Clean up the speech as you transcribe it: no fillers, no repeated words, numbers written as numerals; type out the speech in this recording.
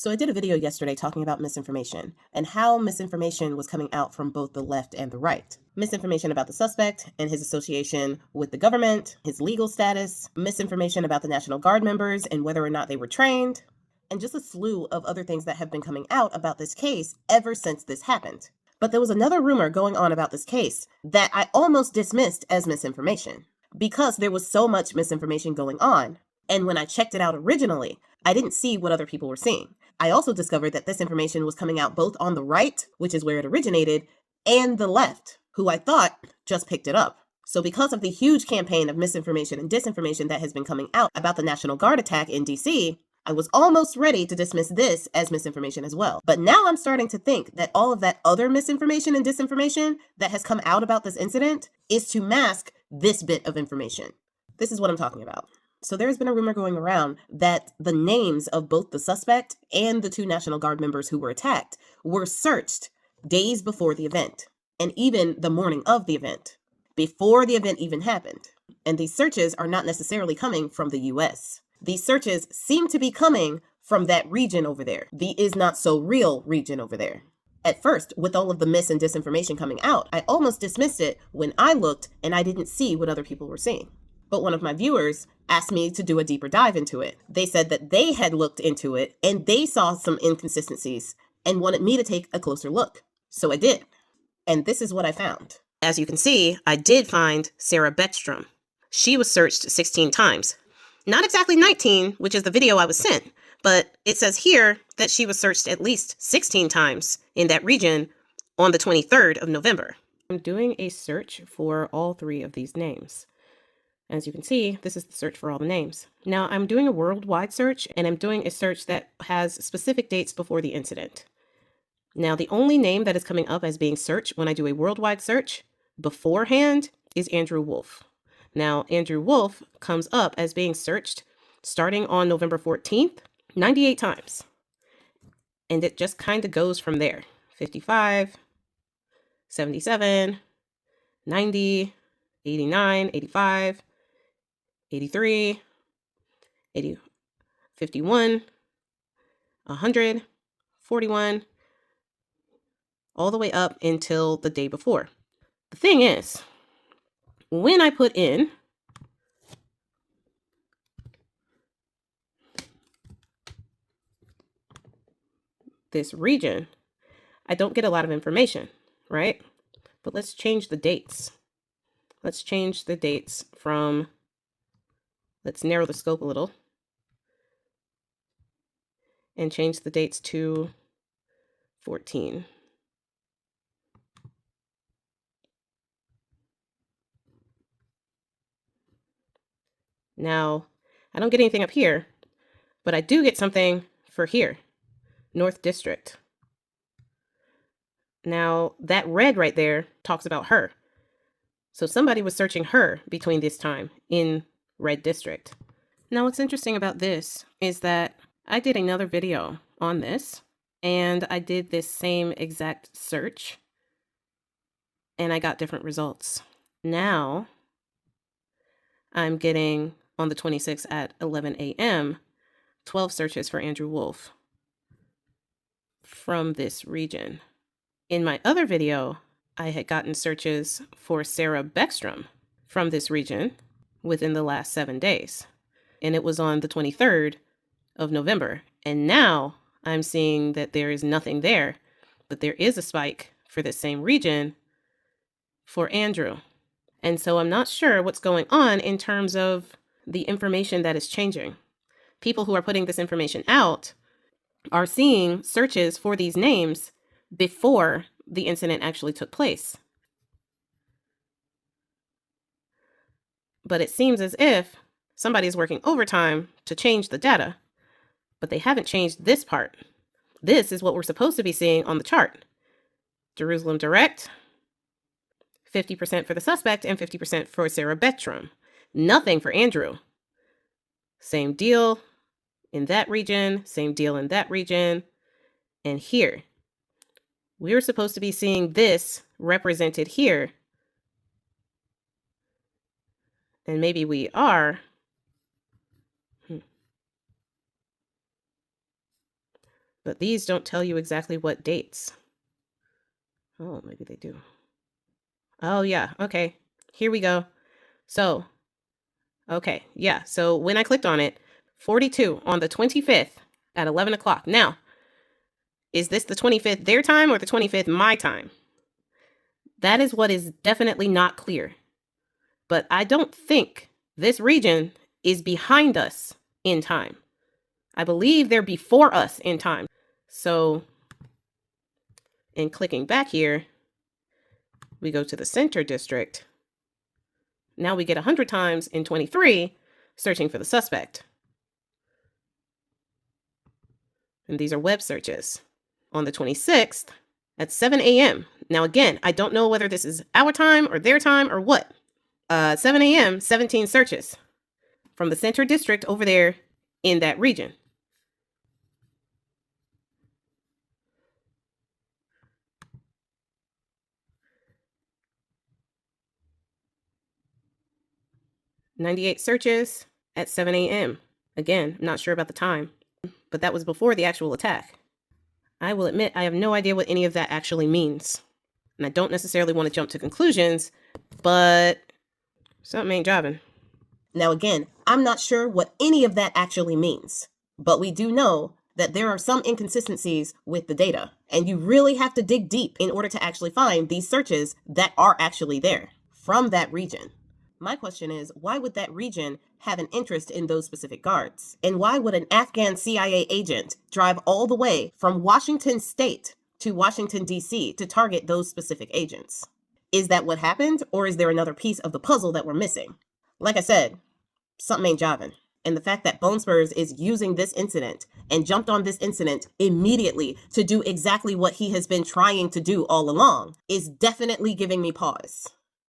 So I did a video yesterday talking about misinformation and how misinformation was coming out from both the left and the right. Misinformation about the suspect and his association with the government, his legal status, misinformation about the National Guard members and whether or not they were trained, and just a slew of other things that have been coming out about this case ever since this happened. But there was another rumor going on about this case that I almost dismissed as misinformation because there was so much misinformation going on. And when I checked it out originally, I didn't see what other people were seeing. I also discovered that this information was coming out both on the right, which is where it originated, and the left, who I thought just picked it up. So because of the huge campaign of misinformation and disinformation that has been coming out about the National Guard attack in DC, I was almost ready to dismiss this as misinformation as well. But now I'm starting to think that all of that other misinformation and disinformation that has come out about this incident is to mask this bit of information. This is what I'm talking about. So there's been a rumor going around that the names of both the suspect and the two National Guard members who were attacked were searched days before the event, and even the morning of the event, before the event even happened. And these searches are not necessarily coming from the US. These searches seem to be coming from that region over there, the is not so real region over there. At first, with all of the mis and disinformation coming out, I almost dismissed it when I looked and I didn't see what other people were seeing. But one of my viewers asked me to do a deeper dive into it. They said that they had looked into it and they saw some inconsistencies and wanted me to take a closer look. So I did. And this is what I found. As you can see, I did find Sarah Beckstrom. She was searched 16 times. Not exactly 19, which is the video I was sent, but it says here that she was searched at least 16 times in that region on the 23rd of November. I'm doing a search for all three of these names. As you can see, this is the search for all the names. Now I'm doing a worldwide search, and I'm doing a search that has specific dates before the incident. Now the only name that is coming up as being searched when I do a worldwide search beforehand is Andrew Wolf. Now Andrew Wolf comes up as being searched starting on November 14th, 98 times. And it just kind of goes from there. 55, 77, 90, 89, 85, 83, 80, 51, 100, 41, all the way up until the day before. The thing is, when I put in this region, I don't get a lot of information, right? But let's change the dates. Let's change the dates from, let's narrow the scope a little and change the dates to 14. Now, I don't get anything up here, but I do get something for here, North District. Now, that red right there talks about her. So somebody was searching her between this time in Red District. Now, what's interesting about this is that I did another video on this, and I did this same exact search, and I got different results. Now, I'm getting, on the 26th at 11 a.m., 12 searches for Andrew Wolf from this region. In my other video, I had gotten searches for Sarah Beckstrom from this region within the last 7 days. And it was on the 23rd of November. And now I'm seeing that there is nothing there, but there is a spike for this same region for Andrew. And so I'm not sure what's going on in terms of the information that is changing. People who are putting this information out are seeing searches for these names before the incident actually took place. But it seems as if somebody is working overtime to change the data, but they haven't changed this part. This is what we're supposed to be seeing on the chart. Jerusalem Direct, 50% for the suspect and 50% for Sarah Beckstrom. Nothing for Andrew. Same deal in that region, same deal in that region. And here, we're supposed to be seeing this represented here. And maybe we are. But these don't tell you exactly what dates. Oh, maybe they do. Oh, yeah. Okay. Here we go. So, okay. Yeah. So when I clicked on it, 42 on the 25th at 11 o'clock. Now, is this the 25th their time or the 25th my time? That is what is definitely not clear. But I don't think this region is behind us in time. I believe they're before us in time. So, in clicking back here, we go to the center district. Now we get 100 times in 23 searching for the suspect. And these are web searches. On the 26th at 7 a.m. Now again, I don't know whether this is our time or their time or what. 7 a.m., 17 searches from the center district over there in that region. "98 searches at 7 a.m. Again, I'm not sure about the time, but that was before the actual attack. I will admit I have no idea what any of that actually means. And I don't necessarily want to jump to conclusions, but something ain't jiving. Now again, I'm not sure what any of that actually means, but we do know that there are some inconsistencies with the data, and you really have to dig deep in order to actually find these searches that are actually there from that region. My question is, why would that region have an interest in those specific guards? And why would an Afghan CIA agent drive all the way from Washington State to Washington, D.C. to target those specific agents? Is that what happened, or is there another piece of the puzzle that we're missing? Like I said, something ain't jiving. And the fact that Bone Spurs is using this incident and jumped on this incident immediately to do exactly what he has been trying to do all along is definitely giving me pause.